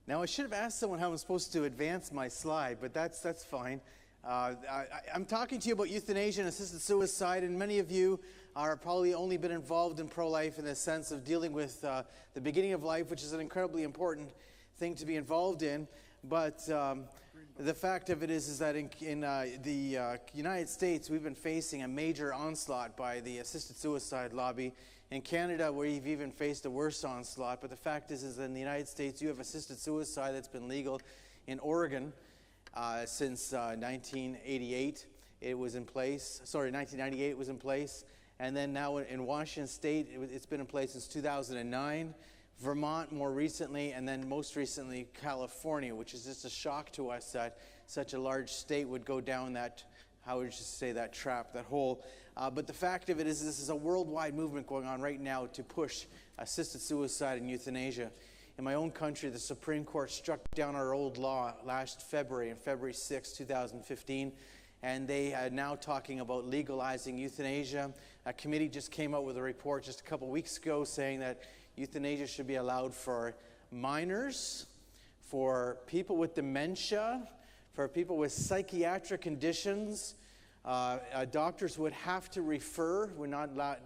Now, I should have asked someone how I'm supposed to advance my slide, but that's fine. I'm talking to you about euthanasia and assisted suicide, and many of you are probably only been involved in pro-life in the sense of dealing with the beginning of life, which is an incredibly important thing to be involved in. But the fact of it is that in the United States, we've been facing a major onslaught by the assisted suicide lobby. In Canada, we've even faced a worse onslaught. But the fact is that in the United States, you have assisted suicide that's been legal in Oregon since 1988. It was in place. Sorry, 1998 it was in place. And then now in Washington State, it's been in place since 2009. Vermont more recently, and then most recently California, which is just a shock to us that such a large state would go down that, how would you say, that trap, that hole. But the fact of it is this is a worldwide movement going on right now to push assisted suicide and euthanasia. In my own country, the Supreme Court struck down our old law last February, on February 6, 2015, and they are now talking about legalizing euthanasia. A committee just came out with a report just a couple weeks ago saying that euthanasia should be allowed for minors, for people with dementia, for people with psychiatric conditions. Doctors would have to refer,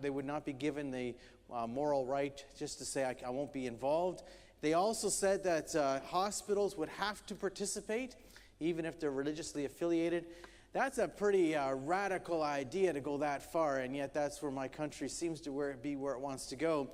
they would not be given the moral right just to say, I won't be involved. They also said that hospitals would have to participate, even if they're religiously affiliated. That's a pretty radical idea to go that far, and yet that's where my country seems to be where it wants to go.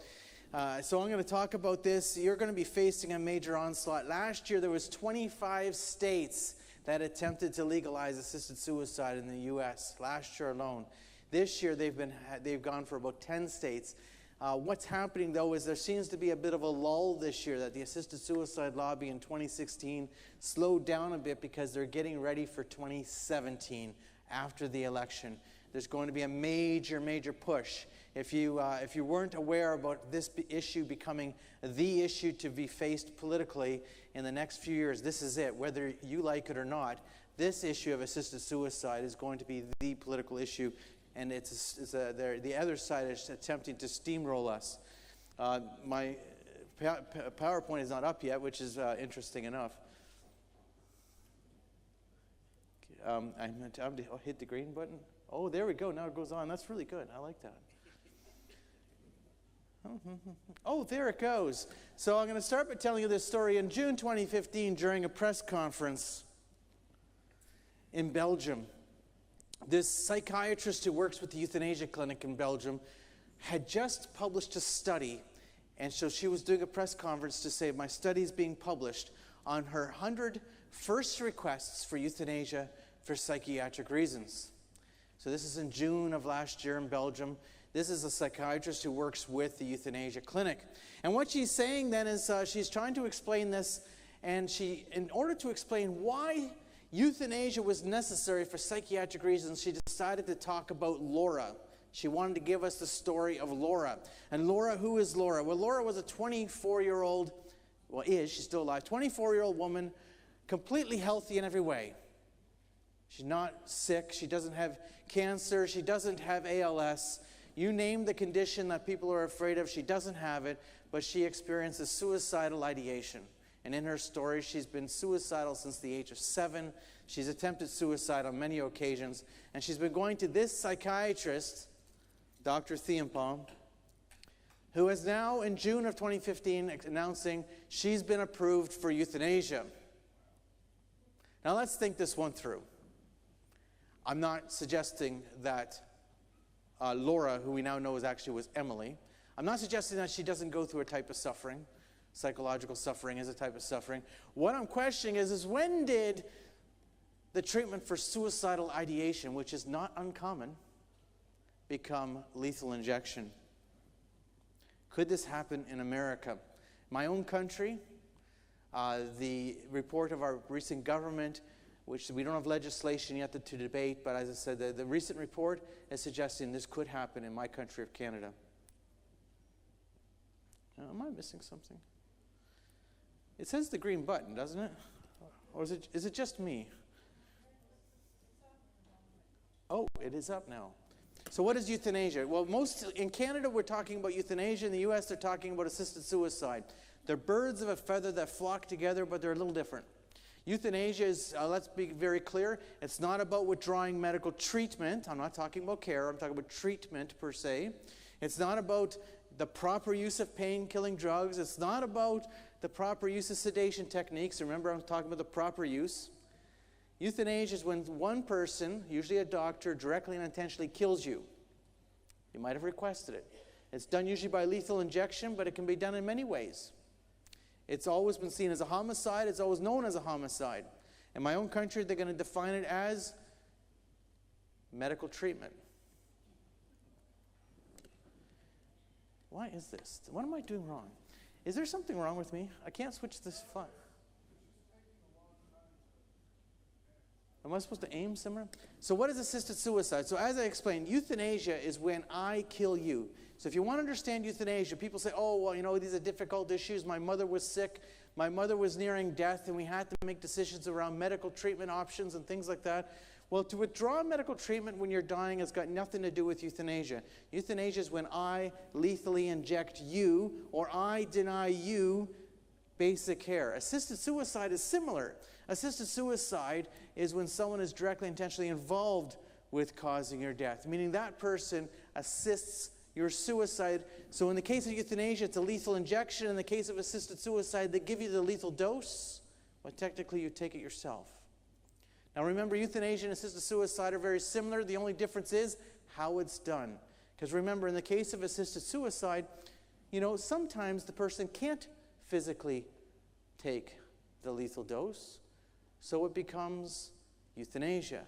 So I'm going to talk about this. You're going to be facing a major onslaught. Last year there was 25 states that attempted to legalize assisted suicide in the U.S. last year alone. This year they've gone for about 10 states. What's happening though is there seems to be a bit of a lull this year, that the assisted suicide lobby in 2016 slowed down a bit because they're getting ready for 2017 after the election. There's going to be a major push. If you weren't aware about this issue becoming the issue to be faced politically in the next few years, this is it. Whether you like it or not, this issue of assisted suicide is going to be the political issue, and the other side is attempting to steamroll us. My PowerPoint is not up yet, which is interesting enough. I'm going to hit the green button. Oh, there we go. Now it goes on. That's really good. I like that. Oh, there it goes. So I'm going to start by telling you this story. In June 2015, during a press conference in Belgium, this psychiatrist who works with the euthanasia clinic in Belgium had just published a study. And so she was doing a press conference to say, my study is being published on her 100 first requests for euthanasia for psychiatric reasons. So this is in June of last year in Belgium. This is a psychiatrist who works with the euthanasia clinic. And what she's saying then is she's trying to explain this, and in order to explain why euthanasia was necessary for psychiatric reasons, she decided to talk about Laura. She wanted to give us the story of Laura. And Laura, who is Laura? Well, Laura was a 24-year-old, she's still alive, 24-year-old woman, completely healthy in every way. She's not sick. She doesn't have cancer. She doesn't have ALS. You name the condition that people are afraid of, she doesn't have it, but she experiences suicidal ideation. And in her story, she's been suicidal since the age of 7. She's attempted suicide on many occasions. And she's been going to this psychiatrist, Dr. Thiampong, who is now, in June of 2015, announcing she's been approved for euthanasia. Now let's think this one through. I'm not suggesting that Laura, who we now know was Emily, I'm not suggesting that she doesn't go through a type of suffering. Psychological suffering is a type of suffering. What I'm questioning is when did the treatment for suicidal ideation, which is not uncommon, become lethal injection? Could this happen in America? My own country, the report of our recent government, which we don't have legislation yet to debate, but as I said, the recent report is suggesting this could happen in my country of Canada. Now, am I missing something? It says the green button, doesn't it? Or is it just me? Oh, it is up now. So what is euthanasia? Well, in Canada, we're talking about euthanasia. In the U.S., they're talking about assisted suicide. They're birds of a feather that flock together, but they're a little different. Euthanasia is, let's be very clear, it's not about withdrawing medical treatment. I'm not talking about care. I'm talking about treatment per se. It's not about the proper use of pain-killing drugs. It's not about the proper use of sedation techniques. Remember, I'm talking about the proper use. Euthanasia is when one person, usually a doctor, directly and intentionally kills you. You might have requested it. It's done usually by lethal injection, but it can be done in many ways. It's always been seen as a homicide. It's always known as a homicide. In my own country, they're going to define it as medical treatment. Why is this? What am I doing wrong? Is there something wrong with me? I can't switch this file. Am I supposed to aim somewhere? So what is assisted suicide? So as I explained, euthanasia is when I kill you. So if you want to understand euthanasia, people say, oh, well, you know, these are difficult issues. My mother was sick. My mother was nearing death, and we had to make decisions around medical treatment options and things like that. Well, to withdraw medical treatment when you're dying has got nothing to do with euthanasia. Euthanasia is when I lethally inject you or I deny you basic care. Assisted suicide is similar. Assisted suicide is when someone is directly intentionally involved with causing your death, meaning that person assists your suicide. So in the case of euthanasia, it's a lethal injection. In the case of assisted suicide, they give you the lethal dose, but technically you take it yourself. Now remember, euthanasia and assisted suicide are very similar. The only difference is how it's done. Because remember, in the case of assisted suicide, you know, sometimes the person can't physically take the lethal dose, so it becomes euthanasia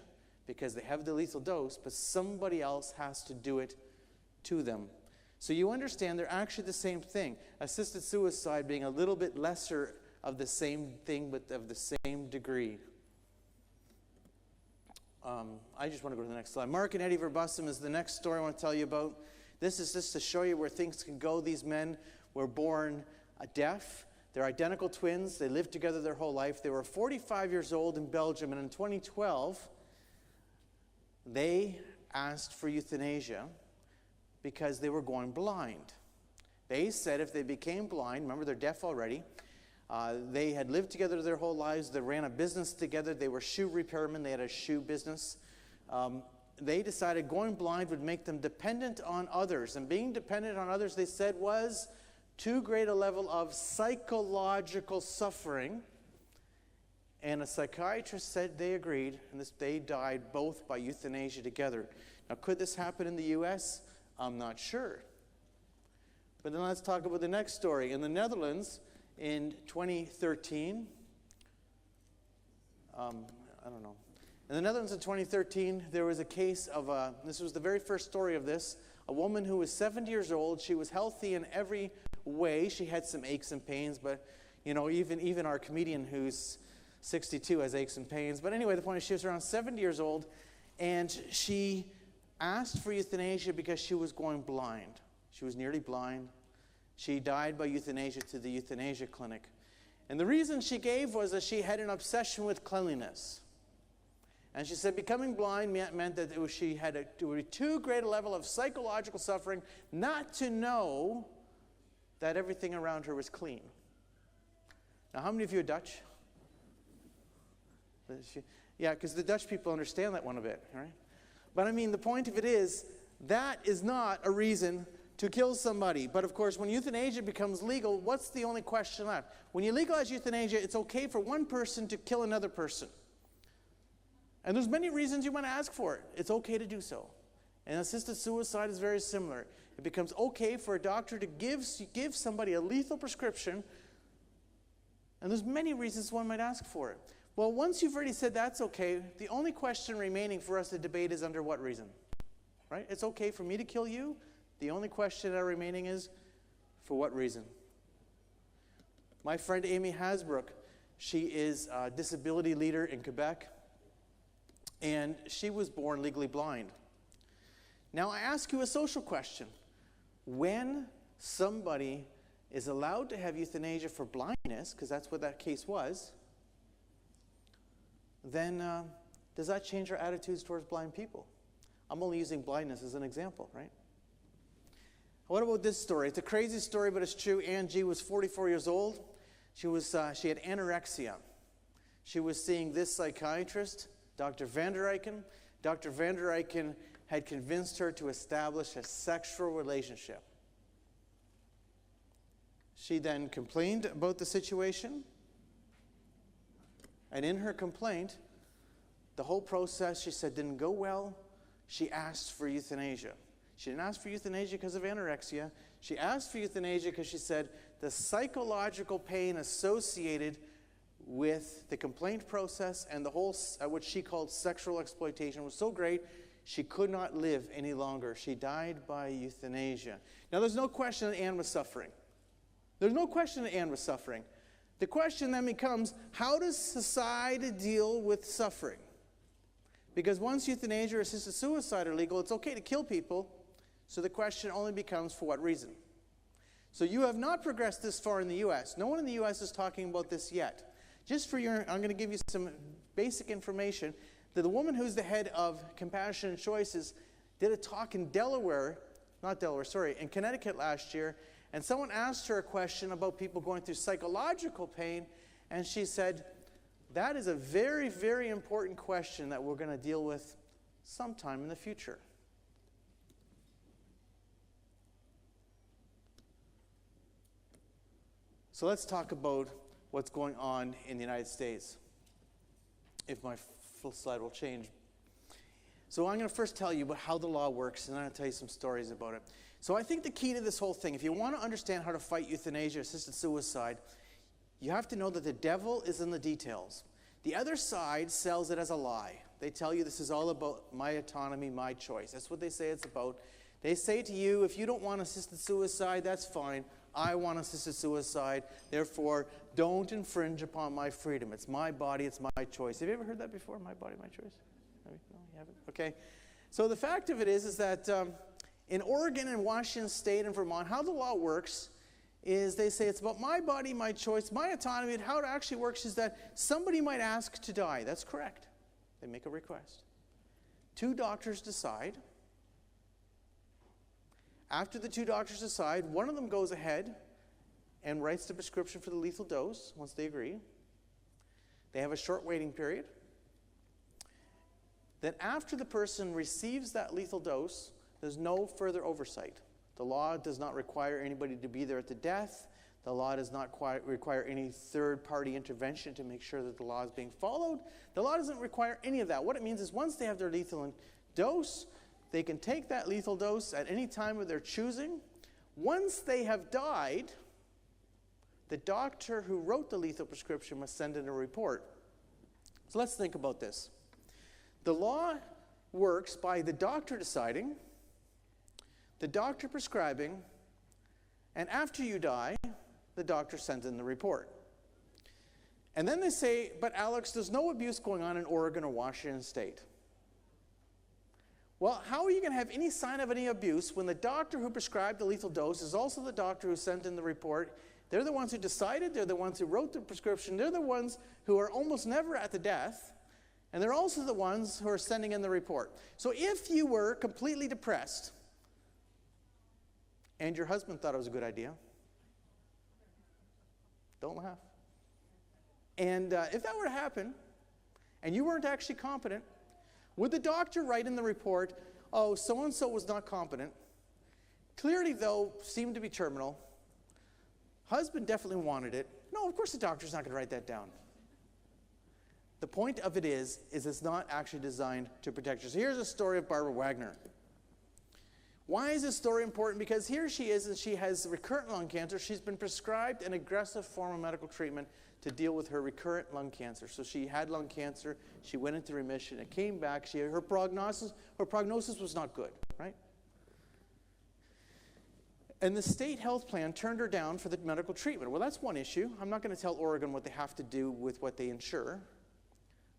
because they have the lethal dose, but somebody else has to do it to them. So you understand they're actually the same thing. Assisted suicide being a little bit lesser of the same thing, but of the same degree. I just want to go to the next slide. Mark and Eddie Verbusum is the next story I want to tell you about. This is just to show you where things can go. These men were born deaf. They're identical twins. They lived together their whole life. They were 45 years old in Belgium, and in 2012, they asked for euthanasia because they were going blind. They said if they became blind, remember they're deaf already, they had lived together their whole lives. They ran a business together. They were shoe repairmen. They had a shoe business. They decided going blind would make them dependent on others. And being dependent on others, they said, was too great a level of psychological suffering. And a psychiatrist said they agreed, and they died both by euthanasia together. Now, could this happen in the U.S.? I'm not sure. But then let's talk about the next story. In the Netherlands, in 2013, In the Netherlands in 2013, there was a case of this was the very first story of this, a woman who was 70 years old. She was healthy in every way. She had some aches and pains, but, you know, even our comedian who's 62 has aches and pains. But anyway, the point is she was around 70 years old, and she asked for euthanasia because she was going blind. She was nearly blind. She died by euthanasia to the euthanasia clinic. And the reason she gave was that she had an obsession with cleanliness. And she said becoming blind meant that she had too great a level of psychological suffering not to know that everything around her was clean. Now, how many of you are Dutch? Yeah, because the Dutch people understand that one a bit, right? But I mean, the point of it is, that is not a reason to kill somebody. But of course, when euthanasia becomes legal, what's the only question left? When you legalize euthanasia, it's okay for one person to kill another person. And there's many reasons you want to ask for it. It's okay to do so. And assisted suicide is very similar. It becomes okay for a doctor to give somebody a lethal prescription, and there's many reasons one might ask for it. Well, once you've already said that's okay, the only question remaining for us to debate is under what reason, right? It's okay for me to kill you. The only question that remaining is, for what reason? My friend Amy Hasbrook, she is a disability leader in Quebec, and she was born legally blind. Now, I ask you a social question. When somebody is allowed to have euthanasia for blindness, because that's what that case was, then does that change our attitudes towards blind people? I'm only using blindness as an example, right? What about this story? It's a crazy story, but it's true. Angie was 44 years old. She had anorexia. She was seeing this psychiatrist, Dr. Van der Eycken. Dr. Van der Eycken had convinced her to establish a sexual relationship. She then complained about the situation. And in her complaint, the whole process, she said, didn't go well. She asked for euthanasia. She didn't ask for euthanasia because of anorexia. She asked for euthanasia because she said the psychological pain associated with the complaint process and the whole, what she called sexual exploitation, was so great, she could not live any longer. She died by euthanasia. Now, there's no question that Anne was suffering. There's no question that Anne was suffering. The question then becomes, how does society deal with suffering? Because once euthanasia or assisted suicide are legal, it's okay to kill people. So the question only becomes, for what reason? So you have not progressed this far in the U.S. No one in the U.S. is talking about this yet. Just for your, I'm going to give you some basic information. That the woman who's the head of Compassion and Choices did a talk in in Connecticut last year. And someone asked her a question about people going through psychological pain. And she said, that is a very, very important question that we're going to deal with sometime in the future. So let's talk about what's going on in the United States. If my full slide will change. So I'm going to first tell you about how the law works, and then I'll tell you some stories about it. So I think the key to this whole thing, if you want to understand how to fight euthanasia, assisted suicide, you have to know that the devil is in the details. The other side sells it as a lie. They tell you this is all about my autonomy, my choice. That's what they say it's about. They say to you, if you don't want assisted suicide, that's fine. I want assisted suicide. Therefore, don't infringe upon my freedom. It's my body, it's my choice. Have you ever heard that before? My body, my choice? No, you haven't? Okay. So the fact of it is that in Oregon and Washington State and Vermont, how the law works is they say it's about my body, my choice, my autonomy. And how it actually works is that somebody might ask to die. That's correct. They make a request. 2 doctors decide. After the 2 doctors decide, one of them goes ahead and writes the prescription for the lethal dose once they agree. They have a short waiting period. Then after the person receives that lethal dose, there's no further oversight. The law does not require anybody to be there at the death. The law does not require any third-party intervention to make sure that the law is being followed. The law doesn't require any of that. What it means is once they have their lethal dose, they can take that lethal dose at any time of their choosing. Once they have died, the doctor who wrote the lethal prescription must send in a report. So let's think about this. The law works by the doctor deciding, the doctor prescribing, and after you die, the doctor sends in the report. And then they say, but Alex, there's no abuse going on in Oregon or Washington State. Well, how are you going to have any sign of any abuse when the doctor who prescribed the lethal dose is also the doctor who sent in the report? They're the ones who decided, they're the ones who wrote the prescription, they're the ones who are almost never at the death, and they're also the ones who are sending in the report. So if you were completely depressed, and your husband thought it was a good idea, don't laugh. And if that were to happen, and you weren't actually competent, would the doctor write in the report, oh, so-and-so was not competent, clearly, though, seemed to be terminal, husband definitely wanted it? No, of course the doctor's not going to write that down. The point of it is it's not actually designed to protect you. So here's a story of Barbara Wagner. Why is this story important? Because here she is, and she has recurrent lung cancer. She's been prescribed an aggressive form of medical treatment to deal with her recurrent lung cancer. So she had lung cancer. She went into remission. It came back. Her prognosis was not good, right? And the state health plan turned her down for the medical treatment. Well, that's one issue. I'm not going to tell Oregon what they have to do with what they insure.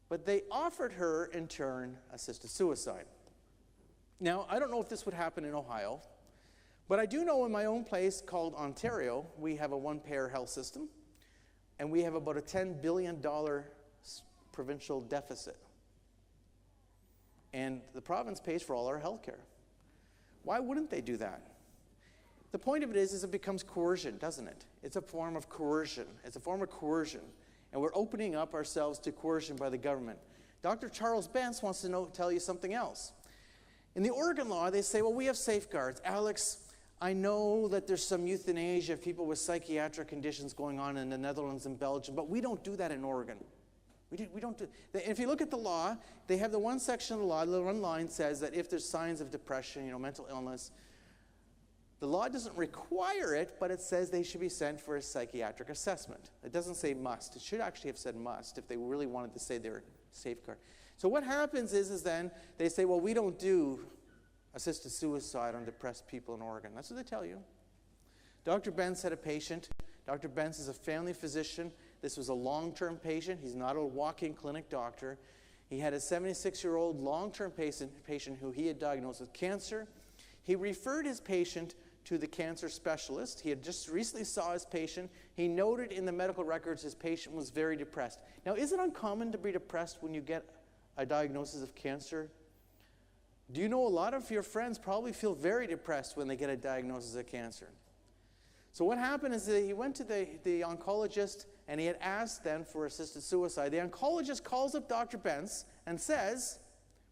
But they offered her, in turn, assisted suicide. Now, I don't know if this would happen in Ohio, but I do know in my own place called Ontario, we have a one-payer health system, and we have about a $10 billion provincial deficit. and the province pays for all our health care. Why wouldn't they do that? The point of it is it becomes coercion, doesn't it? It's a form of coercion. It's a form of coercion. And we're opening up ourselves to coercion by the government. Dr. Charles Bentz wants to tell you something else. In the Oregon law, they say, well, we have safeguards. Alex, I know that there's some euthanasia of people with psychiatric conditions going on in the Netherlands and Belgium, but we don't do that in Oregon. We don't do. If you look at the law, they have the one section of the law, the one line says that if there's signs of depression, mental illness, the law doesn't require it, but it says they should be sent for a psychiatric assessment. It doesn't say must. It should actually have said must if they really wanted to say they're safeguard. So what happens is then they say, well, we don't do assisted suicide on depressed people in Oregon. That's what they tell you. Dr. Bentz had a patient. Dr. Bentz is a family physician. This was a long-term patient. He's not a walk-in clinic doctor. He had a 76-year-old long-term patient who he had diagnosed with cancer. He referred his patient to the cancer specialist. He had just recently saw his patient. He noted in the medical records his patient was very depressed. Now, is it uncommon to be depressed when you get a diagnosis of cancer? Do you know a lot of your friends probably feel very depressed when they get a diagnosis of cancer? So what happened is that he went to the oncologist and he had asked then for assisted suicide. The oncologist calls up Dr. Bentz and says,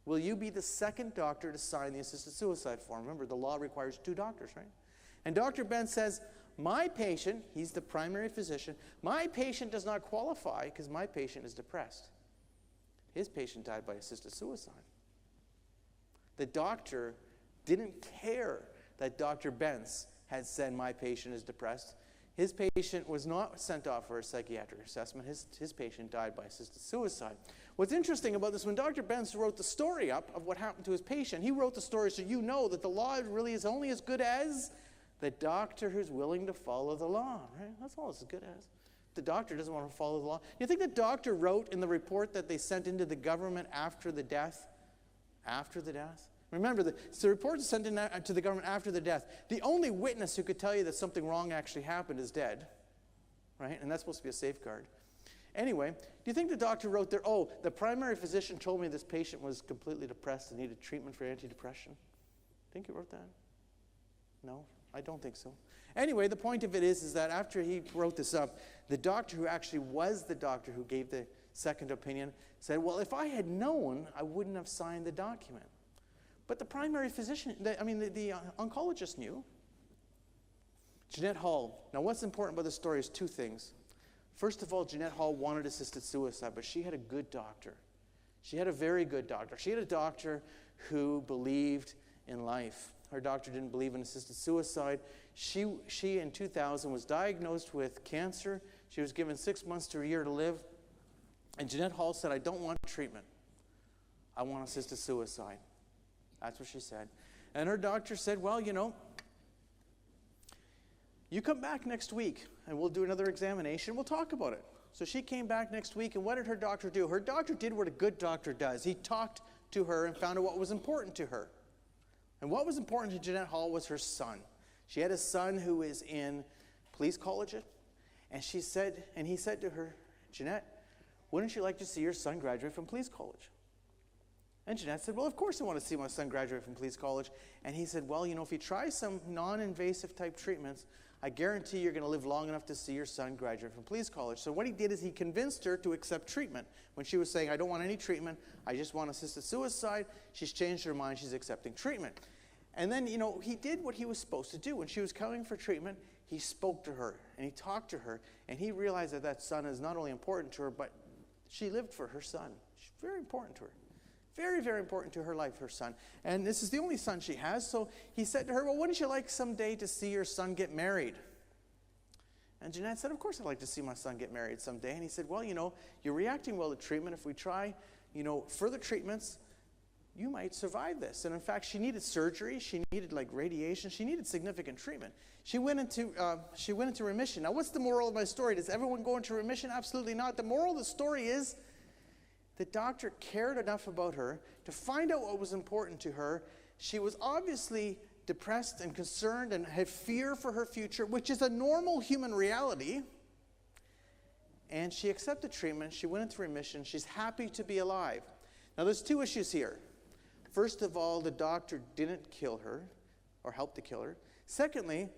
will you be the second doctor to sign the assisted suicide form? Remember, the law requires 2 doctors, right? And Dr. Bentz says, my patient, he's the primary physician, my patient does not qualify because my patient is depressed. His patient died by assisted suicide. The doctor didn't care that Dr. Bentz had said my patient is depressed. His patient was not sent off for a psychiatric assessment. His patient died by assisted suicide. What's interesting about this, when Dr. Bentz wrote the story up of what happened to his patient, he wrote the story so you know that the law really is only as good as the doctor who's willing to follow the law, right? That's all it's as good as. The doctor doesn't want to follow the law. You think the doctor wrote in the report that they sent into the government after the death? After the death? Remember, the report is sent in to the government after the death. The only witness who could tell you that something wrong actually happened is dead, right? And that's supposed to be a safeguard. Anyway, do you think the doctor wrote there, oh, the primary physician told me this patient was completely depressed and needed treatment for antidepressant? Think he wrote that? No, I don't think so. Anyway, the point of it is that after he wrote this up, the doctor who actually was the doctor who gave the second opinion said, well, if I had known, I wouldn't have signed the document. But the primary physician, the oncologist knew. Jeanette Hall. Now, what's important about this story is 2 things. First of all, Jeanette Hall wanted assisted suicide, but she had a good doctor. She had a very good doctor. She had a doctor who believed in life. Her doctor didn't believe in assisted suicide. She in 2000 was diagnosed with cancer. She was given 6 months to a year to live. And Jeanette Hall said, I don't want treatment. I want assisted suicide. That's what she said. And her doctor said, well, you come back next week and we'll do another examination. We'll talk about it. So she came back next week, and what did her doctor do? Her doctor did what a good doctor does. He talked to her and found out what was important to her. And what was important to Jeanette Hall was her son. She had a son who is in police college, and he said to her, Jeanette, wouldn't you like to see your son graduate from police college? And Jeanette said, well, of course I want to see my son graduate from police college. And he said, well, if you try some non-invasive type treatments, I guarantee you're going to live long enough to see your son graduate from police college. So what he did is he convinced her to accept treatment. When she was saying, I don't want any treatment, I just want assisted suicide, she's changed her mind, she's accepting treatment. And then, he did what he was supposed to do. When she was coming for treatment, he spoke to her, and he talked to her, and he realized that that son is not only important to her, but she lived for her son. She's very important to her. Very, very important to her life, her son. And this is the only son she has. So he said to her, well, wouldn't you like someday to see your son get married? And Jeanette said, of course I'd like to see my son get married someday. And he said, well, you're reacting well to treatment. If we try, further treatments, you might survive this. And in fact, she needed surgery. She needed radiation. She needed significant treatment. She went into remission. Now, what's the moral of my story? Does everyone go into remission? Absolutely not. The moral of the story is the doctor cared enough about her to find out what was important to her. She was obviously depressed and concerned and had fear for her future, which is a normal human reality. And she accepted treatment. She went into remission. She's happy to be alive. Now, there's 2 issues here. First of all, the doctor didn't kill her or help to kill her. Secondly,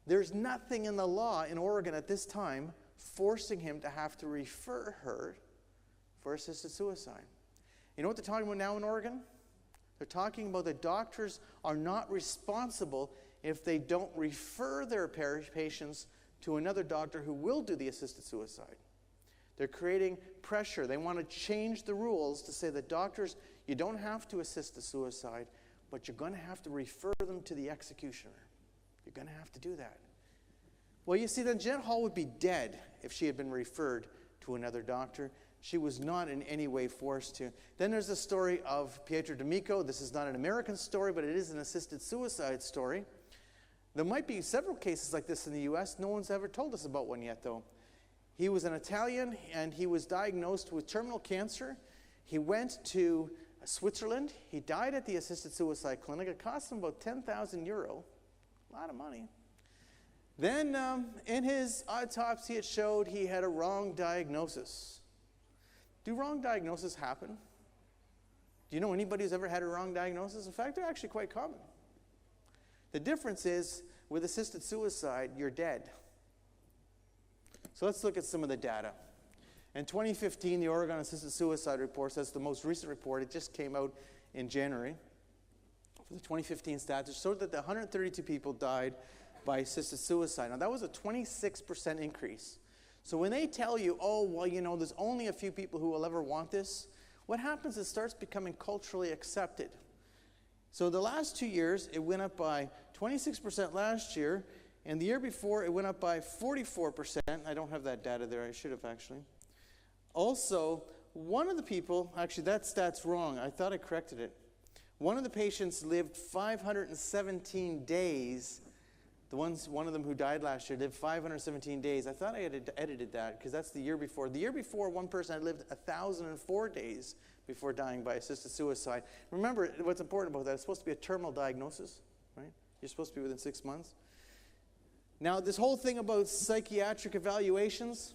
there's nothing in the law in Oregon at this time forcing him to have to refer her for assisted suicide. You know what they're talking about now in Oregon? They're talking about the doctors are not responsible if they don't refer their patients to another doctor who will do the assisted suicide. They're creating pressure. They want to change the rules to say that doctors, you don't have to assist the suicide, but you're going to have to refer them to the executioner. You're going to have to do that. Well, you see, then Jeanette Hall would be dead if she had been referred to another doctor. She was not in any way forced to. Then there's the story of Pho DAmico. This is not an American story, but it is an assisted suicide story. There might be several cases like this in the U.S. No one's ever told us about one yet, though. He was an Italian, and he was diagnosed with terminal cancer. He went to Switzerland. He died at the assisted suicide clinic. It cost him about 10,000 euro. A lot of money. Then in his autopsy, it showed he had a wrong diagnosis. Do wrong diagnoses happen? Do you know anybody who's ever had a wrong diagnosis? In fact, they're actually quite common. The difference is, with assisted suicide, you're dead. So let's look at some of the data. In 2015, the Oregon Assisted Suicide Report, that's the most recent report, it just came out in January. For the 2015 stats, it showed that 132 people died by assisted suicide. Now, that was a 26% increase. So when they tell you, oh, well, you know, there's only a few people who will ever want this, what happens is it starts becoming culturally accepted. So the last 2 years, it went up by 26% last year, and the year before, it went up by 44%. I don't have that data there. I should have, actually. Also, one of the people, actually, that stat's wrong. I thought I corrected it. One of the patients lived 517 days. One of them who died last year lived 517 days. I thought I had edited that because that's the year before. The year before, one person had lived 1,004 days before dying by assisted suicide. Remember, what's important about that, it's supposed to be a terminal diagnosis, right? You're supposed to be within 6 months. Now, this whole thing about psychiatric evaluations,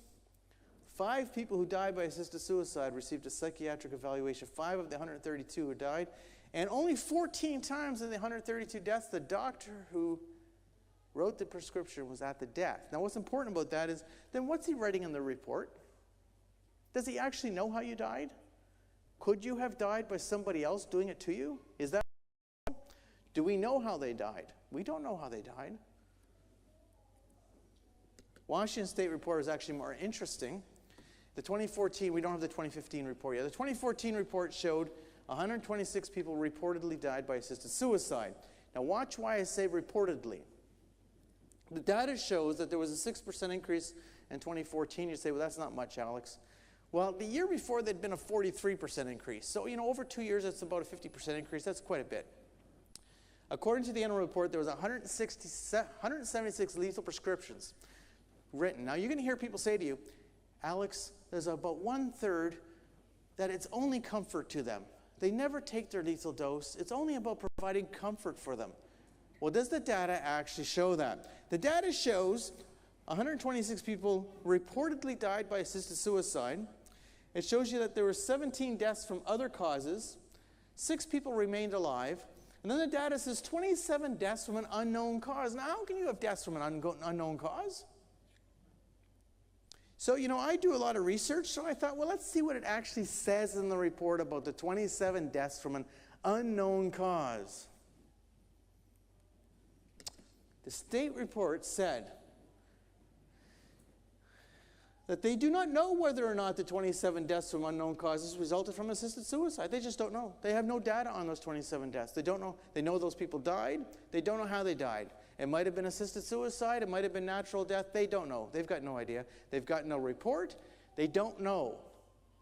5 people who died by assisted suicide received a psychiatric evaluation, 5 of the 132 who died, and only 14 times in the 132 deaths, the doctor who wrote the prescription was at the death. Now, what's important about that is, then what's he writing in the report? Does he actually know how you died? Could you have died by somebody else doing it to you? Is that? Do we know how they died? We don't know how they died. Washington State report is actually more interesting. The 2014, we don't have the 2015 report yet. The 2014 report showed 126 people reportedly died by assisted suicide. Now watch why I say reportedly. The data shows that there was a 6% increase in 2014. You say, well, that's not much, Alex. Well, the year before, there'd been a 43% increase. So, you know, over 2 years, that's about a 50% increase. That's quite a bit. According to the annual report, there was 176 lethal prescriptions written. Now, you're going to hear people say to you, Alex, there's about 1/3 that it's only comfort to them. They never take their lethal dose. It's only about providing comfort for them. Well, does the data actually show that? The data shows 126 people reportedly died by assisted suicide. It shows you that there were 17 deaths from other causes. 6 people remained alive. And then the data says 27 deaths from an unknown cause. Now, how can you have deaths from an unknown cause? So, you know, I do a lot of research, so I thought, well, let's see what it actually says in the report about the 27 deaths from an unknown cause. The state report said that they do not know whether or not the 27 deaths from unknown causes resulted from assisted suicide. They just don't know. They have no data on those 27 deaths. They don't know. They know those people died. They don't know how they died. It might have been assisted suicide. It might have been natural death. They don't know. They've got no idea. They've got no report. They don't know.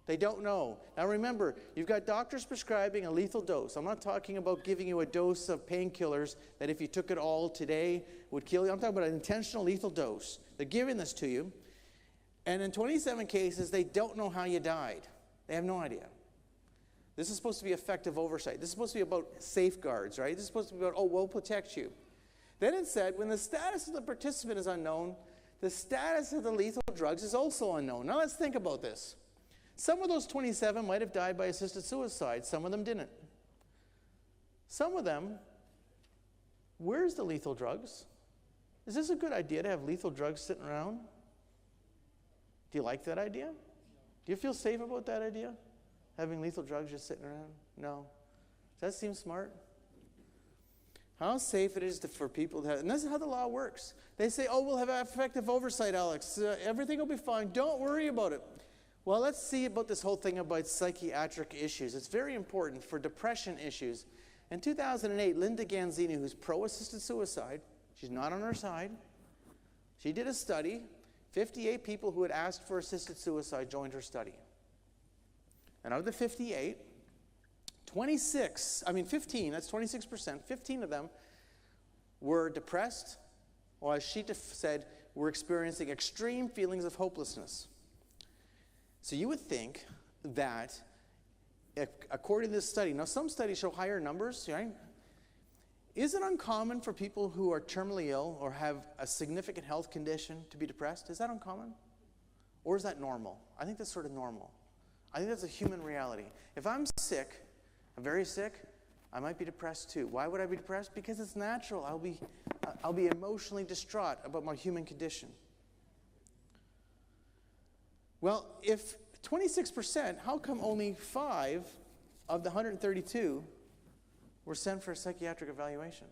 They don't know. Now remember, you've got doctors prescribing a lethal dose. I'm not talking about giving you a dose of painkillers that if you took it all today would kill you. I'm talking about an intentional lethal dose. They're giving this to you. And in 27 cases, they don't know how you died. They have no idea. This is supposed to be effective oversight. This is supposed to be about safeguards, right? This is supposed to be about, oh, we'll protect you. Then it said, when the status of the participant is unknown, the status of the lethal drugs is also unknown. Now let's think about this. Some of those 27 might have died by assisted suicide. Some of them didn't. Some of them, where's the lethal drugs? Is this a good idea to have lethal drugs sitting around? Do you like that idea? Do you feel safe about that idea? Having lethal drugs just sitting around? No. Does that seem smart? How safe it is for people to have, and this is how the law works. They say, oh, we'll have effective oversight, Alex. Everything will be fine. Don't worry about it. Well, let's see about this whole thing about psychiatric issues. It's very important for depression issues. In 2008, Linda Ganzini, who's pro-assisted suicide, she's not on our side, she did a study. 58 people who had asked for assisted suicide joined her study. And out of the 58, 15, that's 26%, 15 of them were depressed, or as she said, were experiencing extreme feelings of hopelessness. So you would think that, according to this study, now some studies show higher numbers, right? Is it uncommon for people who are terminally ill or have a significant health condition to be depressed? Is that uncommon? Or is that normal? I think that's sort of normal. I think that's a human reality. If I'm sick, I'm very sick, I might be depressed too. Why would I be depressed? Because it's natural. I'll be emotionally distraught about my human condition. Well, if 26%, how come only 5 of the 132 were sent for a psychiatric evaluation?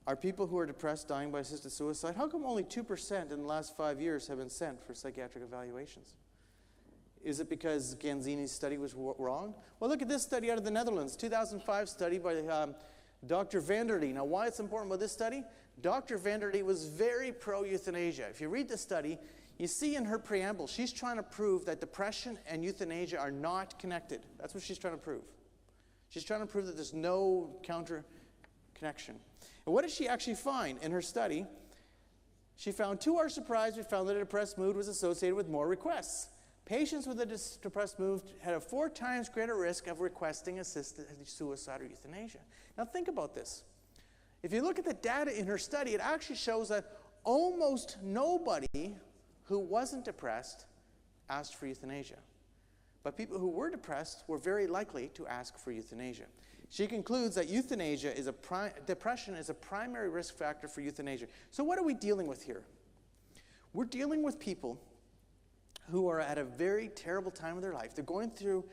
Are people who are depressed dying by assisted suicide? How come only 2% in the last 5 years have been sent for psychiatric evaluations? Is it because Ganzini's study was wrong? Well, look at this study out of the Netherlands, 2005 study by Dr. Vanderlee. Now, why it's important about this study? Dr. Vanderlee was very pro-euthanasia. If you read the study, you see in her preamble, she's trying to prove that depression and euthanasia are not connected. That's what she's trying to prove. She's trying to prove that there's no counter connection. And what did she actually find in her study? She found, to our surprise, we found that a depressed mood was associated with more requests. Patients with a depressed mood had a 4 times greater risk of requesting assisted suicide or euthanasia. Now think about this. If you look at the data in her study, it actually shows that almost nobody who wasn't depressed asked for euthanasia. But people who were depressed were very likely to ask for euthanasia. She concludes that depression is a primary risk factor for euthanasia. So what are we dealing with here? We're dealing with people who are at a very terrible time of their life. They're going through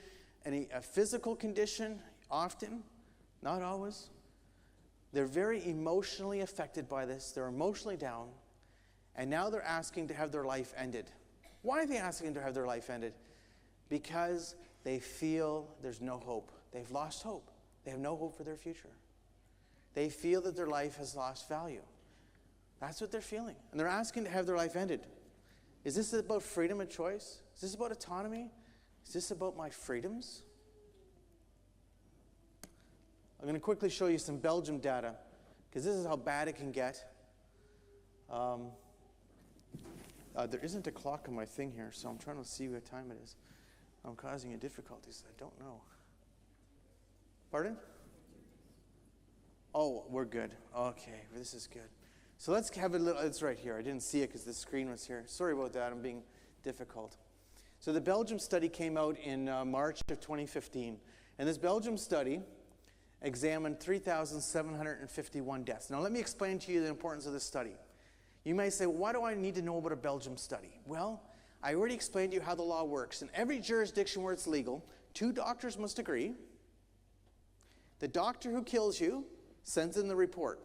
a physical condition often, not always. They're very emotionally affected by this. They're emotionally down. And now they're asking to have their life ended. Why are they asking to have their life ended? Because they feel there's no hope. They've lost hope. They have no hope for their future. They feel that their life has lost value. That's what they're feeling. And they're asking to have their life ended. Is this about freedom of choice? Is this about autonomy? Is this about my freedoms? I'm going to quickly show you some Belgium data, because this is how bad it can get. There isn't a clock on my thing here, so I'm trying to see what time it is. I'm causing you difficulties. I don't know. Pardon? Oh, we're good. Okay, this is good. So let's have a little, it's right here. I didn't see it because the screen was here. Sorry about that, I'm being difficult. So the Belgium study came out in March of 2015. And this Belgium study examined 3,751 deaths. Now let me explain to you the importance of this study. You may say, why do I need to know about a Belgium study? Well, I already explained to you how the law works. In every jurisdiction where it's legal, 2 doctors must agree. The doctor who kills you sends in the report.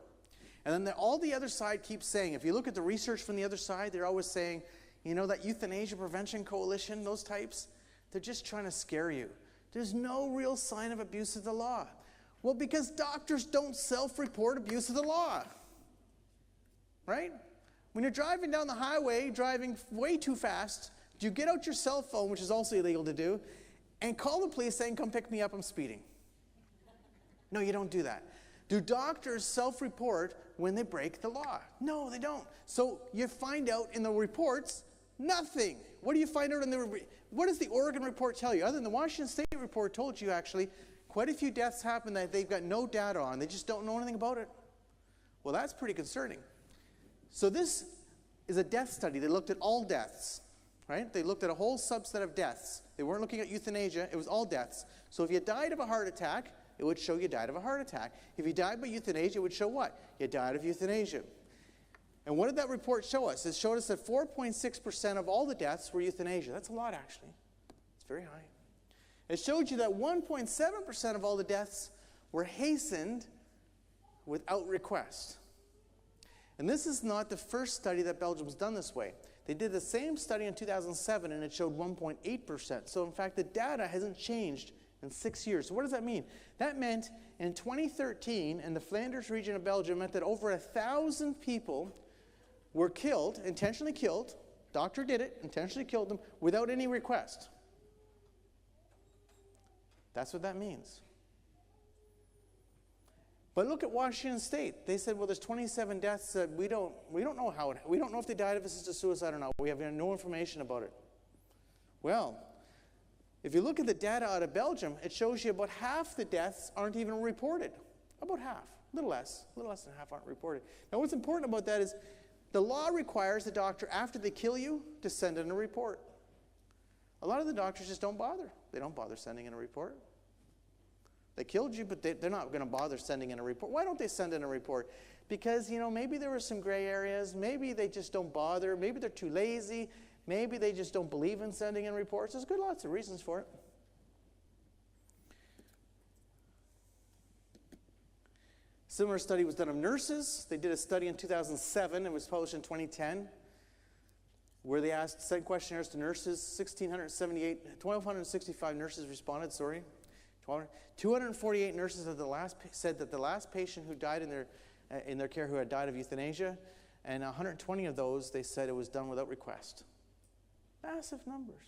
And then all the other side keeps saying, if you look at the research from the other side, they're always saying, you know, that Euthanasia Prevention Coalition, those types, they're just trying to scare you. There's no real sign of abuse of the law. Well, because doctors don't self-report abuse of the law. Right? When you're driving down the highway, driving way too fast, do you get out your cell phone, which is also illegal to do, and call the police saying, come pick me up, I'm speeding? No, you don't do that. Do doctors self-report when they break the law? No, they don't. So you find out in the reports, nothing. What do you find out in the what does the Oregon report tell you? Other than the Washington State report told you actually quite a few deaths happen that they've got no data on. They just don't know anything about it. Well, that's pretty concerning. So this is a death study. They looked at all deaths, right? They looked at a whole subset of deaths. They weren't looking at euthanasia. It was all deaths. So if you died of a heart attack, it would show you died of a heart attack. If you died by euthanasia, it would show what? You died of euthanasia. And what did that report show us? It showed us that 4.6% of all the deaths were euthanasia. That's a lot, actually. It's very high. It showed you that 1.7% of all the deaths were hastened without request. And this is not the first study that Belgium's done this way. They did the same study in 2007, and it showed 1.8%. So, in fact, the data hasn't changed in 6 years. So what does that mean? That meant in 2013, in the Flanders region of Belgium, meant that over 1,000 people were killed, intentionally killed. Doctor did it, intentionally killed them, without any request. That's what that means. But look at Washington State. They said, well, there's 27 deaths that we don't know how we don't know if they died of assisted suicide or not. We have no information about it. Well, if you look at the data out of Belgium, it shows you about half the deaths aren't even reported. About half, a little less than half aren't reported. Now, what's important about that is the law requires the doctor, after they kill you, to send in a report. A lot of the doctors just don't bother. They don't bother sending in a report. They killed you, but they're not going to bother sending in a report. Why don't they send in a report? Because, maybe there were some gray areas. Maybe they just don't bother. Maybe they're too lazy. Maybe they just don't believe in sending in reports. There's lots of reasons for it. Similar study was done of nurses. They did a study in 2007. It was published in 2010, where they sent questionnaires to nurses. 1,265 nurses responded, 248 nurses said that the last patient who died in their care who had died of euthanasia, and 120 of those, they said it was done without request. Massive numbers.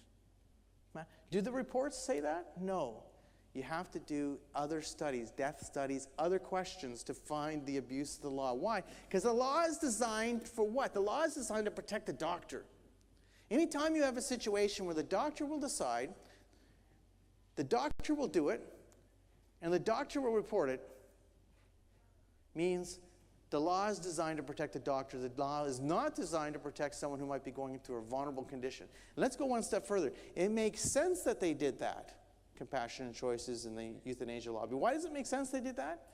Do the reports say that? No. You have to do other studies, death studies, other questions to find the abuse of the law. Why? Because the law is designed for what? The law is designed to protect the doctor. Anytime you have a situation where the doctor will decide, the doctor will do it, and the doctor will report it, means the law is designed to protect the doctor. The law is not designed to protect someone who might be going through a vulnerable condition. And let's go one step further. It makes sense that they did that, compassionate choices in the euthanasia lobby. Why does it make sense they did that?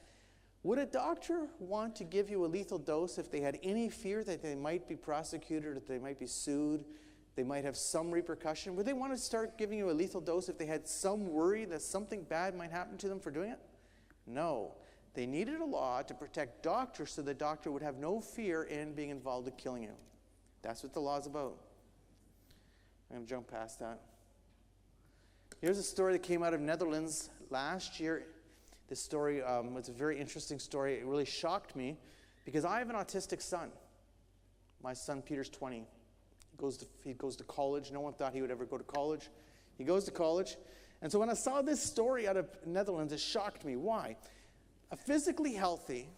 Would a doctor want to give you a lethal dose if they had any fear that they might be prosecuted, that they might be sued, they might have some repercussion? Would they want to start giving you a lethal dose if they had some worry that something bad might happen to them for doing it? No. They needed a law to protect doctors so the doctor would have no fear in being involved in killing you. That's what the law is about. I'm going to jump past that. Here's a story that came out of Netherlands last year. This story was a very interesting story. It really shocked me because I have an autistic son. My son Peter's 20. He goes to college. No one thought he would ever go to college. He goes to college. And so when I saw this story out of Netherlands, it shocked me. Why? A physically healthy,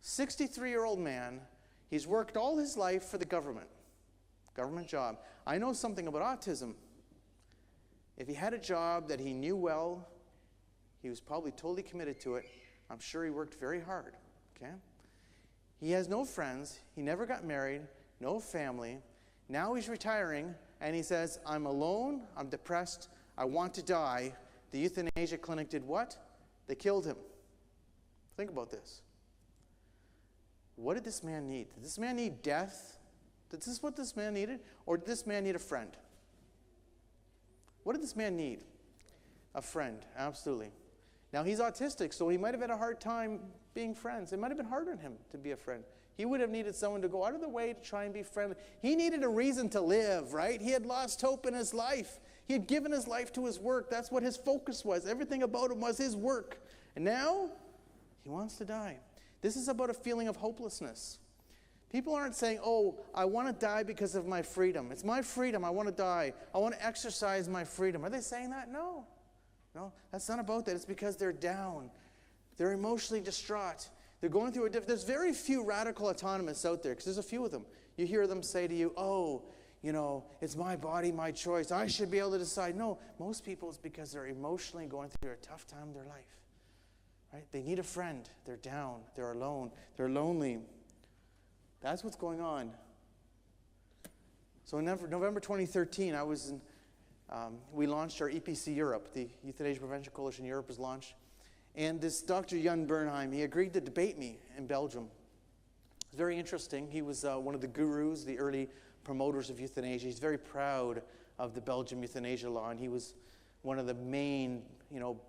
63-year-old man, he's worked all his life for the government job. I know something about autism. If he had a job that he knew well, he was probably totally committed to it. I'm sure he worked very hard, okay? He has no friends. He never got married, no family. Now he's retiring, and he says, I'm alone, I'm depressed, I want to die. The euthanasia clinic did what? They killed him. Think about this. What did this man need? Did this man need death? Is this what this man needed? Or did this man need a friend? What did this man need? A friend, absolutely. Now, he's autistic, so he might have had a hard time being friends. It might have been hard on him to be a friend. He would have needed someone to go out of the way to try and be friendly. He needed a reason to live, right? He had lost hope in his life. He had given his life to his work. That's what his focus was. Everything about him was his work. And now, he wants to die. This is about a feeling of hopelessness. People aren't saying, oh, I want to die because of my freedom. It's my freedom. I want to die. I want to exercise my freedom. Are they saying that? No. No, that's not about that. It's because they're down. They're emotionally distraught. They're going through there's very few radical autonomists out there, because there's a few of them. You hear them say to you, oh, it's my body, my choice. I should be able to decide. No, most people it's because they're emotionally going through a tough time in their life. Right? They need a friend. They're down. They're alone. They're lonely. That's what's going on. So in November 2013, we launched our EPC Europe. The Euthanasia Prevention Coalition Europe was launched. And this Dr. Jan Bernheim, he agreed to debate me in Belgium. It's very interesting. He was one of the gurus, the early promoters of euthanasia. He's very proud of the Belgium euthanasia law, and he was one of the main,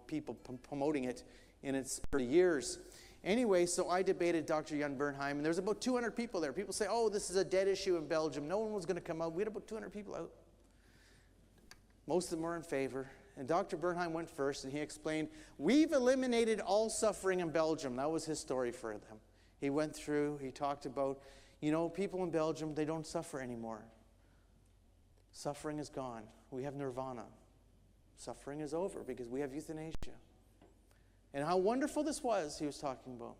people promoting it in its early years. Anyway, so I debated Dr. Jan Bernheim, and there's about 200 people there. People say, oh, this is a dead issue in Belgium. No one was going to come out. We had about 200 people out. Most of them were in favor. And Dr. Bernheim went first, and he explained, we've eliminated all suffering in Belgium. That was his story for them. He went through, he talked about, people in Belgium, they don't suffer anymore. Suffering is gone. We have nirvana. Suffering is over because we have euthanasia. And how wonderful this was, he was talking about.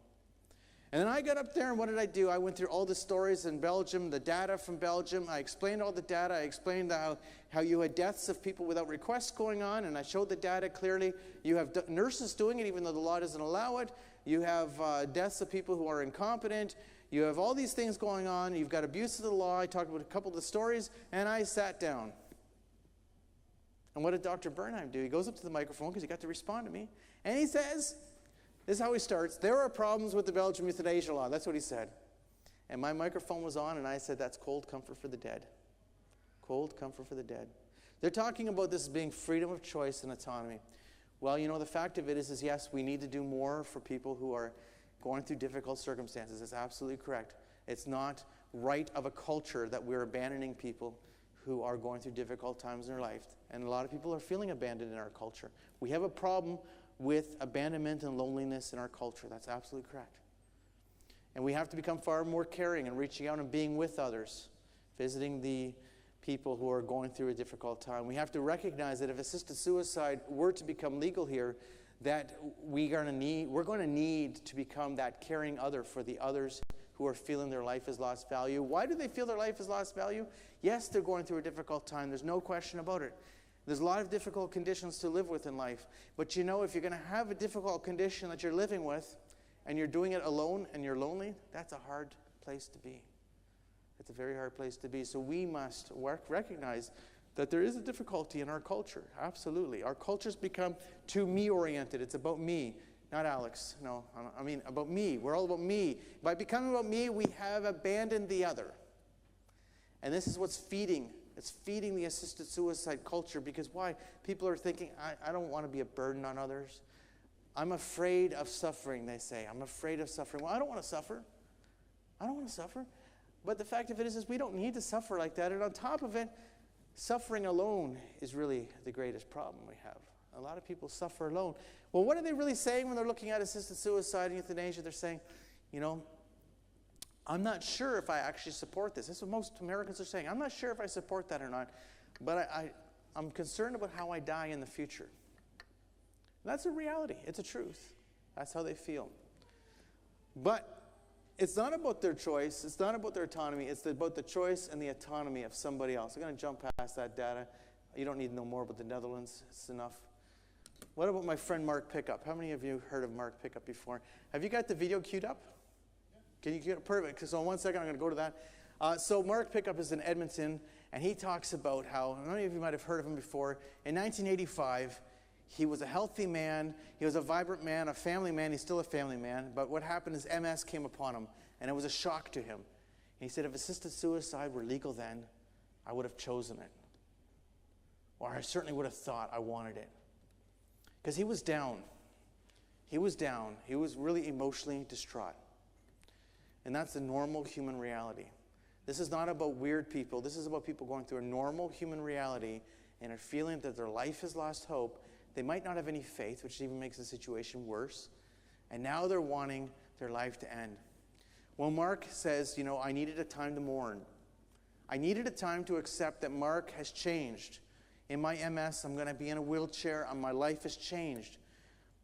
And then I got up there, and what did I do? I went through all the stories in Belgium, the data from Belgium. I explained all the data. I explained how you had deaths of people without requests going on, and I showed the data clearly. You have nurses doing it, even though the law doesn't allow it. You have deaths of people who are incompetent. You have all these things going on. You've got abuse of the law. I talked about a couple of the stories, and I sat down. And what did Dr. Bernheim do? He goes up to the microphone because he got to respond to me. And he says, this is how he starts, there are problems with the Belgian euthanasia law. That's what he said. And my microphone was on, and I said, that's cold comfort for the dead. Cold comfort for the dead. They're talking about this as being freedom of choice and autonomy. Well, the fact of it is yes, we need to do more for people who are going through difficult circumstances. That's absolutely correct. It's not right of a culture that we're abandoning people who are going through difficult times in their life. And a lot of people are feeling abandoned in our culture. We have a problem with abandonment and loneliness in our culture. That's absolutely correct. And we have to become far more caring and reaching out and being with others, visiting the people who are going through a difficult time. We have to recognize that if assisted suicide were to become legal here, that we're going to need to become that caring other for the others who are feeling their life has lost value. Why do they feel their life has lost value? Yes, they're going through a difficult time. There's no question about it. There's a lot of difficult conditions to live with in life. But if you're going to have a difficult condition that you're living with and you're doing it alone and you're lonely, that's a hard place to be. It's a very hard place to be. So we must recognize that there is a difficulty in our culture. Absolutely. Our culture's become too me-oriented. It's about me, not Alex. No, I mean about me. We're all about me. By becoming about me, we have abandoned the other. And this is what's feeding. It's feeding the assisted suicide culture because why? People are thinking, I don't want to be a burden on others. I'm afraid of suffering, they say. I'm afraid of suffering. Well, I don't want to suffer. I don't want to suffer. But the fact of it is we don't need to suffer like that. And on top of it, suffering alone is really the greatest problem we have. A lot of people suffer alone. Well, what are they really saying when they're looking at assisted suicide and euthanasia? They're saying, I'm not sure if I actually support this. This is what most Americans are saying. I'm not sure if I support that or not, but I'm concerned about how I die in the future. That's a reality. It's a truth. That's how they feel. But it's not about their choice. It's not about their autonomy. It's about the choice and the autonomy of somebody else. I'm going to jump past that data. You don't need to know more about the Netherlands. It's enough. What about my friend Mark Pickup? How many of you heard of Mark Pickup before? Have you got the video queued up? Can you get it perfect? So in 1 second, I'm going to go to that. So Mark Pickup is in Edmonton, and he talks about how, many of you might have heard of him before, in 1985, he was a healthy man, he was a vibrant man, a family man, he's still a family man, but what happened is MS came upon him, and it was a shock to him. And he said, if assisted suicide were legal then, I would have chosen it. Or I certainly would have thought I wanted it. Because he was down. He was down. He was really emotionally distraught. And that's the normal human reality. This is not about weird people. This is about people going through a normal human reality and are feeling that their life has lost hope. They might not have any faith, which even makes the situation worse. And now they're wanting their life to end. Well, Mark says, I needed a time to mourn. I needed a time to accept that Mark has changed. In my MS, I'm going to be in a wheelchair, and my life has changed.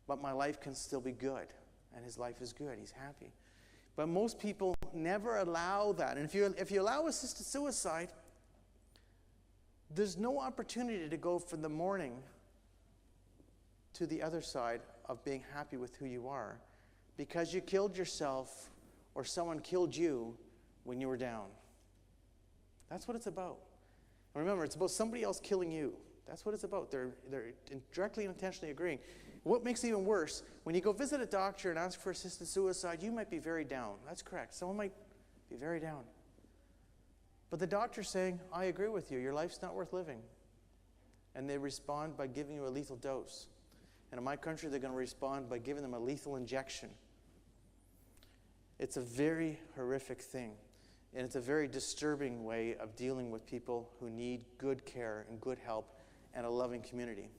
But my life can still be good. And his life is good. He's happy. But most people never allow that. And if you allow assisted suicide, there's no opportunity to go from the mourning to the other side of being happy with who you are because you killed yourself or someone killed you when you were down. That's what it's about. And remember, it's about somebody else killing you. That's what it's about. They're directly and intentionally agreeing. What makes it even worse, when you go visit a doctor and ask for assisted suicide, you might be very down. That's correct. Someone might be very down. But the doctor's saying, I agree with you. Your life's not worth living. And they respond by giving you a lethal dose. And in my country, they're going to respond by giving them a lethal injection. It's a very horrific thing. And it's a very disturbing way of dealing with people who need good care and good help and a loving community.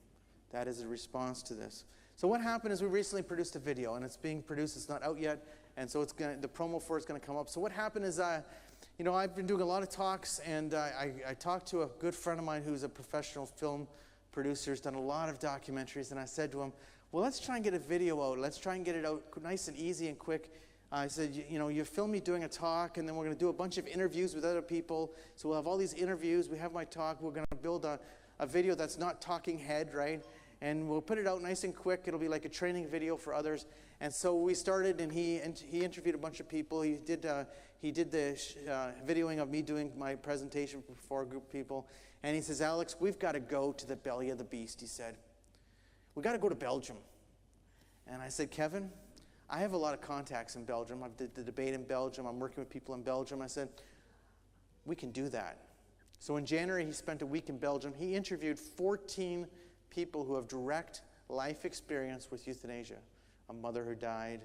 That is a response to this. So what happened is we recently produced a video, and it's being produced. It's not out yet, and so the promo for it's going to come up. So what happened is, I've been doing a lot of talks, and I talked to a good friend of mine who's a professional film producer, who's done a lot of documentaries, and I said to him, well, let's try and get a video out. Let's try and get it out nice and easy and quick. I said, you film me doing a talk, and then we're going to do a bunch of interviews with other people. So we'll have all these interviews. We have my talk. We're going to build a video that's not talking head, right? And we'll put it out nice and quick. It'll be like a training video for others. And so we started, and he interviewed a bunch of people. He did the videoing of me doing my presentation before a group of people. And he says, Alex, we've got to go to the belly of the beast, he said. We've got to go to Belgium. And I said, Kevin, I have a lot of contacts in Belgium. I did the debate in Belgium. I'm working with people in Belgium. I said, we can do that. So in January, he spent a week in Belgium. He interviewed 14 people who have direct life experience with euthanasia. A mother who died,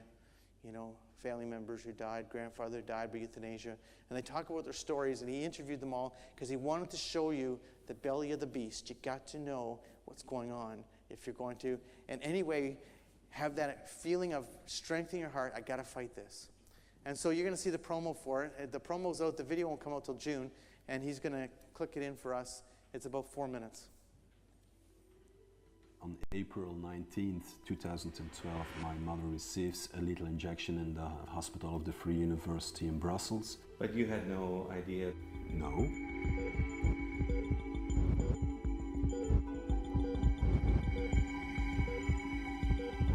family members who died, grandfather who died by euthanasia. And they talk about their stories, and he interviewed them all because he wanted to show you the belly of the beast. You got to know what's going on if you're going to, in any way, have that feeling of strength in your heart. I got to fight this. And so you're going to see the promo for it. The promo's out. The video won't come out till June, and he's going to click it in for us. It's about 4 minutes. On April 19th, 2012, my mother receives a lethal injection in the hospital of the Free University in Brussels. But you had no idea? No.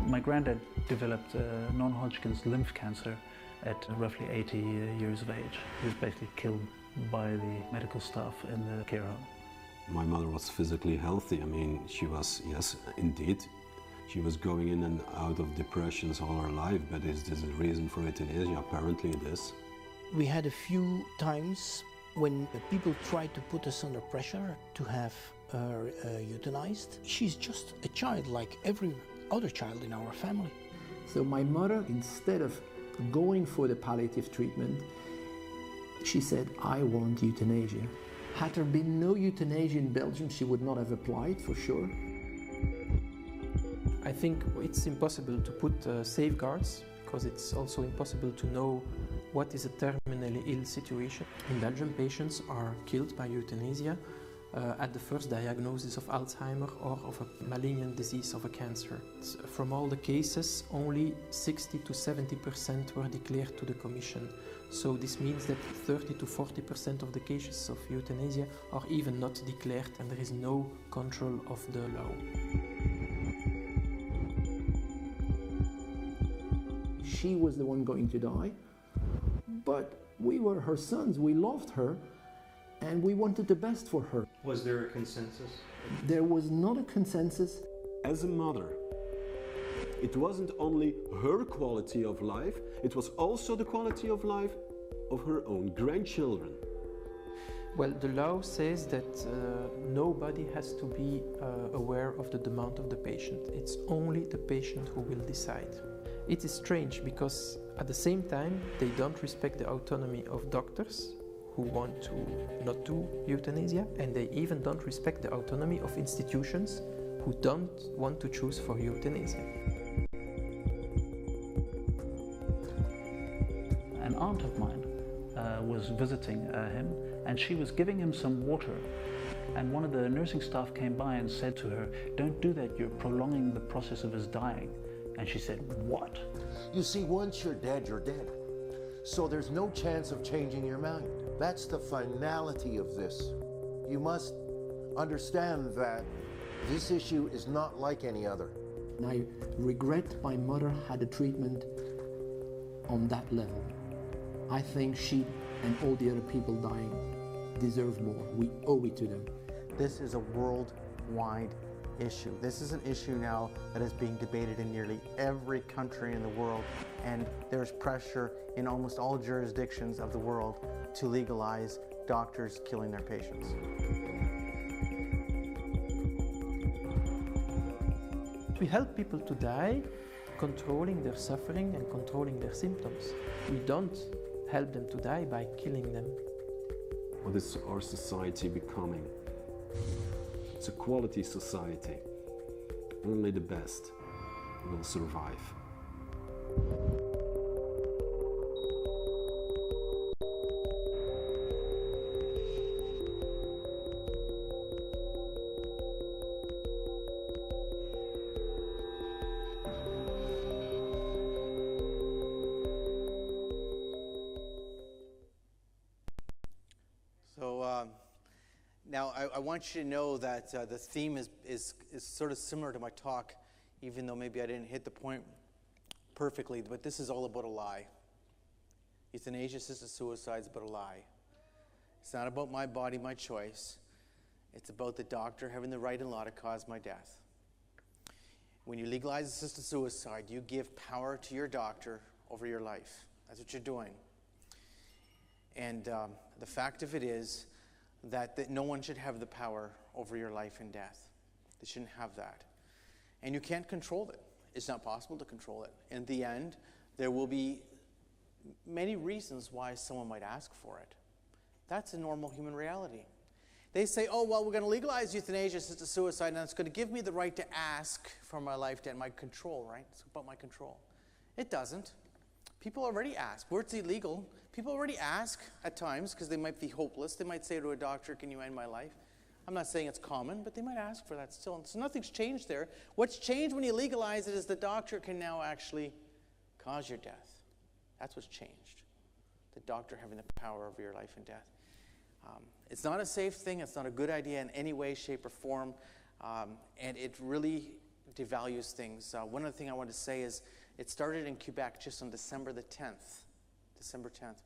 My granddad developed non-Hodgkin's lymph cancer at roughly 80 years of age. He was basically killed by the medical staff in the care home. My mother was physically healthy. I mean, she was, yes, indeed, she was going in and out of depressions all her life, but is this a reason for euthanasia? Apparently it is. We had a few times when people tried to put us under pressure to have her euthanized. She's just a child like every other child in our family. So my mother, instead of going for the palliative treatment, she said, I want euthanasia. Had there been no euthanasia in Belgium, she would not have applied, for sure. I think it's impossible to put safeguards, because it's also impossible to know what is a terminally ill situation. In Belgium, patients are killed by euthanasia at the first diagnosis of Alzheimer or of a malignant disease of a cancer. From all the cases, only 60 to 70% were declared to the Commission. So this means that 30 to 40% of the cases of euthanasia are even not declared, and there is no control of the law. She was the one going to die, but we were her sons, we loved her, and we wanted the best for her. Was there a consensus? There was not a consensus. As a mother, it wasn't only her quality of life, it was also the quality of life of her own grandchildren. Well, the law says that nobody has to be aware of the demand of the patient. It's only the patient who will decide. It is strange because at the same time they don't respect the autonomy of doctors who want to not do euthanasia, and they even don't respect the autonomy of institutions who don't want to choose for euthanasia. An aunt of mine was visiting him, and she was giving him some water, and one of the nursing staff came by and said to her, "Don't do that, you're prolonging the process of his dying." And she said, "What?" You see, once you're dead, you're dead. So there's no chance of changing your mind. That's the finality of this. You must understand that this issue is not like any other. And I regret my mother had a treatment on that level. I think she and all the other people dying deserve more. We owe it to them. This is a world worldwide issue. This is an issue now that is being debated in nearly every country in the world, and there's pressure in almost all jurisdictions of the world to legalize doctors killing their patients. We help people to die, controlling their suffering and controlling their symptoms. We don't help them to die by killing them. What is our society becoming? It's a quality society. Only the best will survive. Now, I want you to know that the theme is sort of similar to my talk, even though maybe I didn't hit the point perfectly, but this is all about a lie. Euthanasia, assisted suicide is about a lie. It's not about my body, my choice. It's about the doctor having the right and law to cause my death. When you legalize assisted suicide, you give power to your doctor over your life. That's what you're doing. And the fact of it is that no one should have the power over your life and death. They shouldn't have that. And you can't control it. It's not possible to control it. In the end, there will be many reasons why someone might ask for it. That's a normal human reality. They say, oh, well, we're going to legalize euthanasia, assisted suicide, and it's going to give me the right to ask for my life and my control, right? It's about my control. It doesn't. People already ask. Where it's illegal, people already ask at times because they might be hopeless. They might say to a doctor, can you end my life? I'm not saying it's common, but they might ask for that still. So nothing's changed there. What's changed when you legalize it is the doctor can now actually cause your death. That's what's changed. The doctor having the power over your life and death. It's not a safe thing. It's not a good idea in any way, shape, or form. And it really devalues things. One other thing I want to say is it started in Quebec just on December the 10th. December 10th.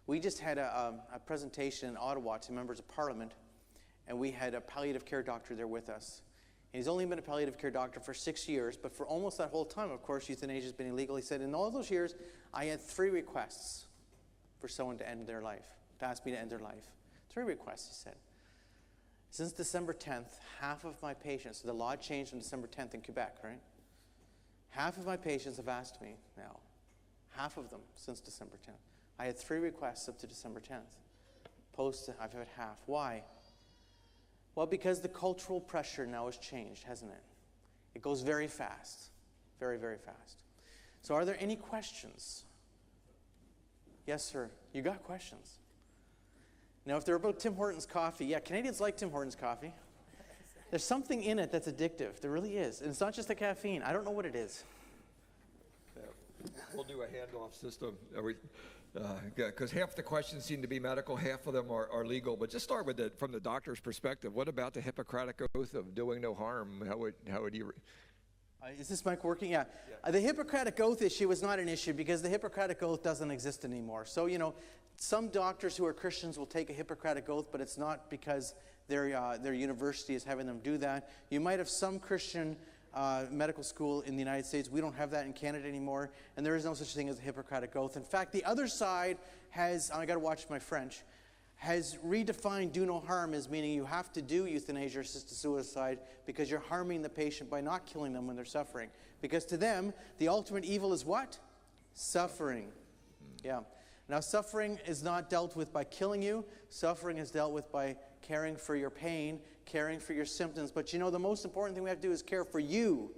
We just had a presentation in Ottawa to members of Parliament, and we had a palliative care doctor there with us. And he's only been a palliative care doctor for 6 years, but for almost that whole time, of course, euthanasia has been illegal. He said, in all those years, I had 3 requests for someone to end their life, to ask me to end their life. 3 requests, he said. Since December 10th, half of my patients, so the law changed on December 10th in Quebec, right? Half of my patients have asked me now, half of them since December 10th. I had 3 requests up to December 10th. I've had half. Why? Well, because the cultural pressure now has changed, hasn't it? It goes very fast. Very, very fast. So are there any questions? Yes, sir. You got questions. Now, if they're about Tim Hortons coffee, yeah, Canadians like Tim Hortons coffee. There's something in it that's addictive. There really is. And it's not just the caffeine. I don't know what it is. We'll do a handoff system. Because half the questions seem to be medical, half of them are legal. But just start with from the doctor's perspective. What about the Hippocratic Oath of doing no harm? How would you... Is this mic working? Yeah. The Hippocratic Oath issue is not an issue because the Hippocratic Oath doesn't exist anymore. So, some doctors who are Christians will take a Hippocratic Oath, but it's not because their university is having them do that. You might have some Christian medical school in the United States. We don't have that in Canada anymore, and there is no such thing as a Hippocratic Oath. In fact, the other side has, I got to watch my French, has redefined do no harm as meaning you have to do euthanasia or assisted suicide because you're harming the patient by not killing them when they're suffering. Because to them, the ultimate evil is what? Suffering. Yeah. Now, suffering is not dealt with by killing you. Suffering is dealt with by caring for your pain, caring for your symptoms. But the most important thing we have to do is care for you.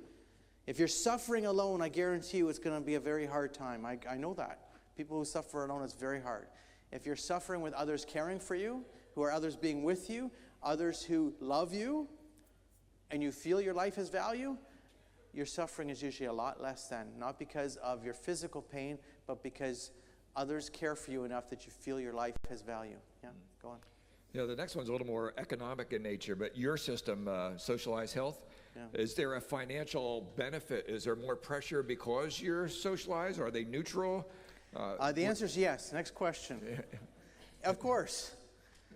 If you're suffering alone, I guarantee you it's going to be a very hard time. I know that. People who suffer alone, it's very hard. If you're suffering with others caring for you, who are others being with you, others who love you, and you feel your life has value, your suffering is usually a lot less than. Not because of your physical pain, but because others care for you enough that you feel your life has value. Yeah, go on. The next one's a little more economic in nature, but your system, socialized health, is there a financial benefit? Is there more pressure because you're socialized? Are they neutral? The answer is yes. Next question. Of course.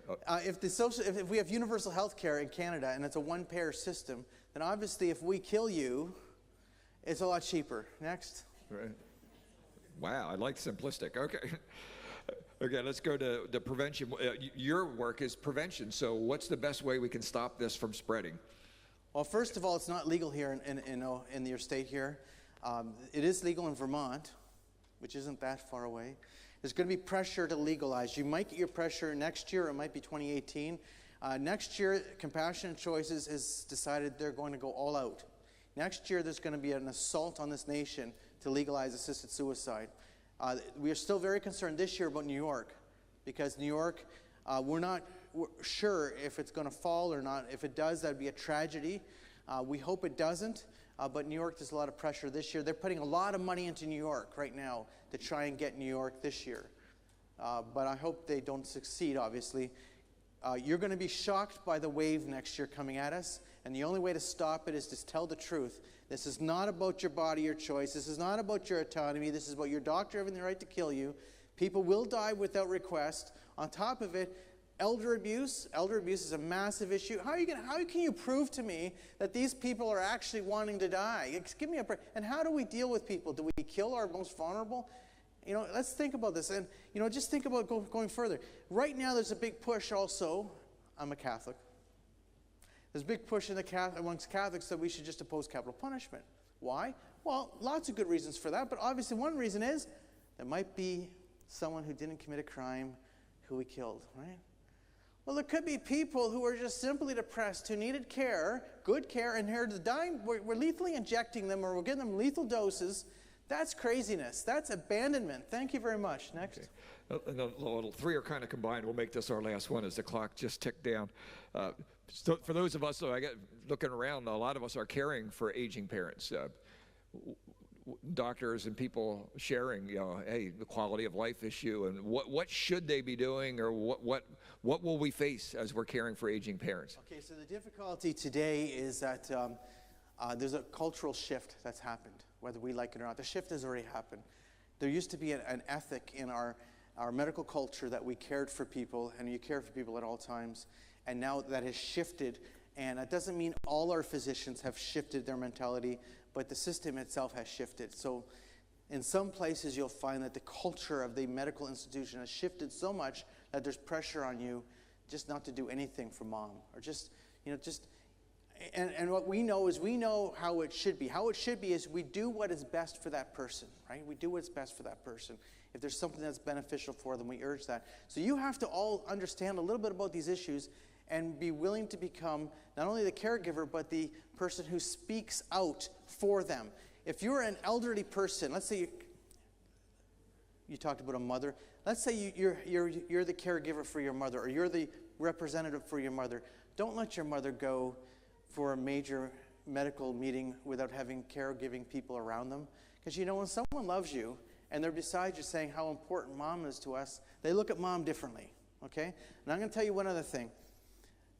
If we have universal health care in Canada and it's a one-payer system, then obviously if we kill you, it's a lot cheaper. Next. Right. Wow, I like simplistic. Okay. Okay, let's go to the prevention. Your work is prevention, so what's the best way we can stop this from spreading? Well, first of all, it's not legal here in your state here. It is legal in Vermont, which isn't that far away. There's going to be pressure to legalize. You might get your pressure next year, it might be 2018. Next year, Compassionate Choices has decided they're going to go all out. Next year, there's going to be an assault on this nation to legalize assisted suicide. We are still very concerned this year about New York, because New York, we're not sure if it's going to fall or not. If it does, that would be a tragedy. We hope it doesn't, but New York, there's a lot of pressure this year. They're putting a lot of money into New York right now to try and get New York this year. But I hope they don't succeed, obviously. You're going to be shocked by the wave next year coming at us, and the only way to stop it is to tell the truth. This is not about your body, your choice. This is not about your autonomy. This is about your doctor having the right to kill you. People will die without request. On top of it, elder abuse. Elder abuse is a massive issue. How can you prove to me that these people are actually wanting to die? Give me a break. And how do we deal with people? Do we kill our most vulnerable? You know, let's think about this. And, you know, just think about going further. Right now, there's a big push also. I'm a Catholic. There's a big push amongst Catholics that we should just oppose capital punishment. Why? Well, lots of good reasons for that, but obviously one reason is there might be someone who didn't commit a crime who we killed, right? Well, there could be people who are just simply depressed, who needed care, good care, and here to die. We're lethally injecting them, or we're giving them lethal doses. That's craziness. That's abandonment. Thank you very much. Next. Okay. Three are kind of combined. We'll make this our last one as the clock just ticked down. So for those of us, so I get looking around, a lot of us are caring for aging parents. Doctors and people sharing, you know, hey, the quality of life issue, and what should they be doing, or what will we face as we're caring for aging parents? Okay, so the difficulty today is that there's a cultural shift that's happened, whether we like it or not. The shift has already happened. There used to be an ethic in our medical culture that we cared for people, and you care for people at all times. And now that has shifted, and that doesn't mean all our physicians have shifted their mentality, but the system itself has shifted. So in some places you'll find that the culture of the medical institution has shifted so much that there's pressure on you just not to do anything for mom, or just, you know, and what we know is we know how it should be. How it should be is we do what is best for that person, right? We do what's best for that person. If there's something that's beneficial for them, we urge that. So you have to all understand a little bit about these issues and be willing to become not only the caregiver, but the person who speaks out for them. If you're an elderly person, let's say you talked about a mother. Let's say you're the caregiver for your mother, or you're the representative for your mother. Don't let your mother go for a major medical meeting without having caregiving people around them. Because you know, when someone loves you and they're beside you saying how important mom is to us, they look at mom differently, okay? And I'm going to tell you one other thing.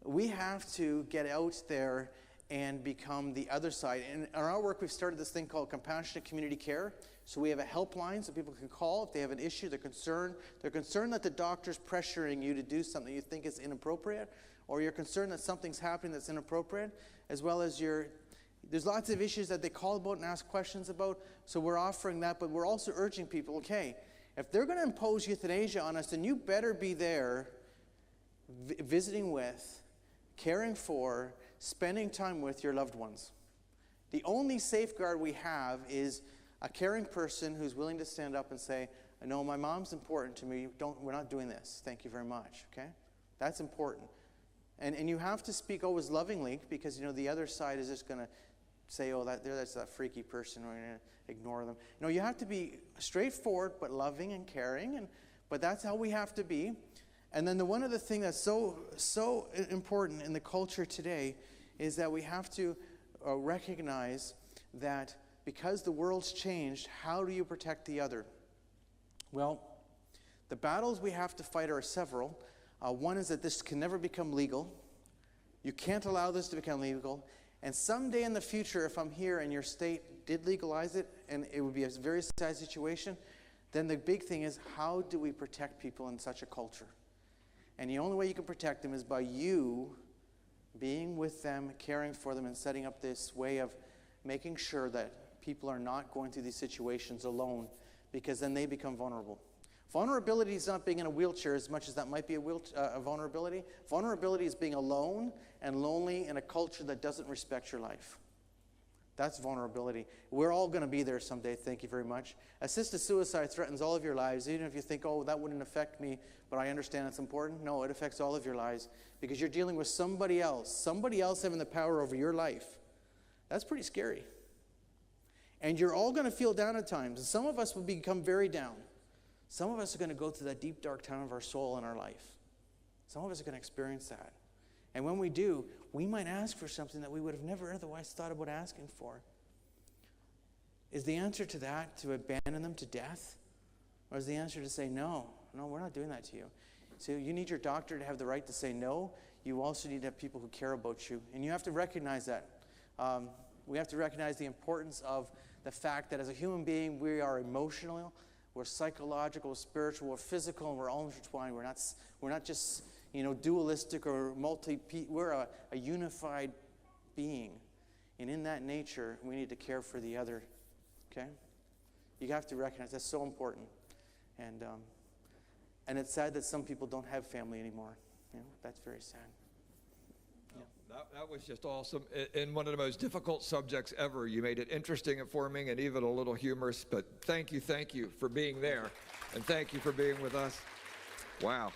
We have to get out there and become the other side. In our work, we've started this thing called Compassionate Community Care. So we have a helpline so people can call if they have an issue, they're concerned. They're concerned that the doctor's pressuring you to do something you think is inappropriate, or you're concerned that something's happening that's inappropriate, as well as there's lots of issues that they call about and ask questions about. So we're offering that, but we're also urging people, okay, if they're going to impose euthanasia on us, then you better be there visiting with, caring for, spending time with your loved ones. The only safeguard we have is a caring person who's willing to stand up and say, no, my mom's important to me. We're not doing this. Thank you very much, okay? That's important. And you have to speak always lovingly, because, you know, the other side is just going to say, oh, that's that freaky person. We're going to ignore them. No, you have to be straightforward but loving and caring, but that's how we have to be. And then the one other thing that's so important in the culture today is that we have to recognize that because the world's changed, how do you protect the other? Well, the battles we have to fight are several. One is that this can never become legal. You can't allow this to become legal. And someday in the future, if I'm here and your state did legalize it, and it would be a very sad situation, then the big thing is, how do we protect people in such a culture? And the only way you can protect them is by you being with them, caring for them, and setting up this way of making sure that people are not going through these situations alone, because then they become vulnerable. Vulnerability is not being in a wheelchair as much as that might be a vulnerability. Vulnerability is being alone and lonely in a culture that doesn't respect your life. That's vulnerability. We're all going to be there someday, thank you very much. Assisted suicide threatens all of your lives, even if you think, oh, that wouldn't affect me, but I understand it's important. No, it affects all of your lives, because you're dealing with somebody else having the power over your life. That's pretty scary. And you're all going to feel down at times. And some of us will become very down. Some of us are going to go through that deep, dark time of our soul in our life. Some of us are going to experience that. And when we do, we might ask for something that we would have never otherwise thought about asking for. Is the answer to that to abandon them to death? Or is the answer to say, no, we're not doing that to you? So you need your doctor to have the right to say no. You also need to have people who care about you. And you have to recognize that. We have to recognize the importance of the fact that as a human being, we are emotional, we're psychological, spiritual, we're physical, and we're all intertwined. We're not just dualistic or we're a unified being. And in that nature, we need to care for the other. Okay? You have to recognize that's so important. And it's sad that some people don't have family anymore. That's very sad. That was just awesome. In one of the most difficult subjects ever, you made it interesting, informing, and even a little humorous. But thank you for being there. And thank you for being with us. Wow.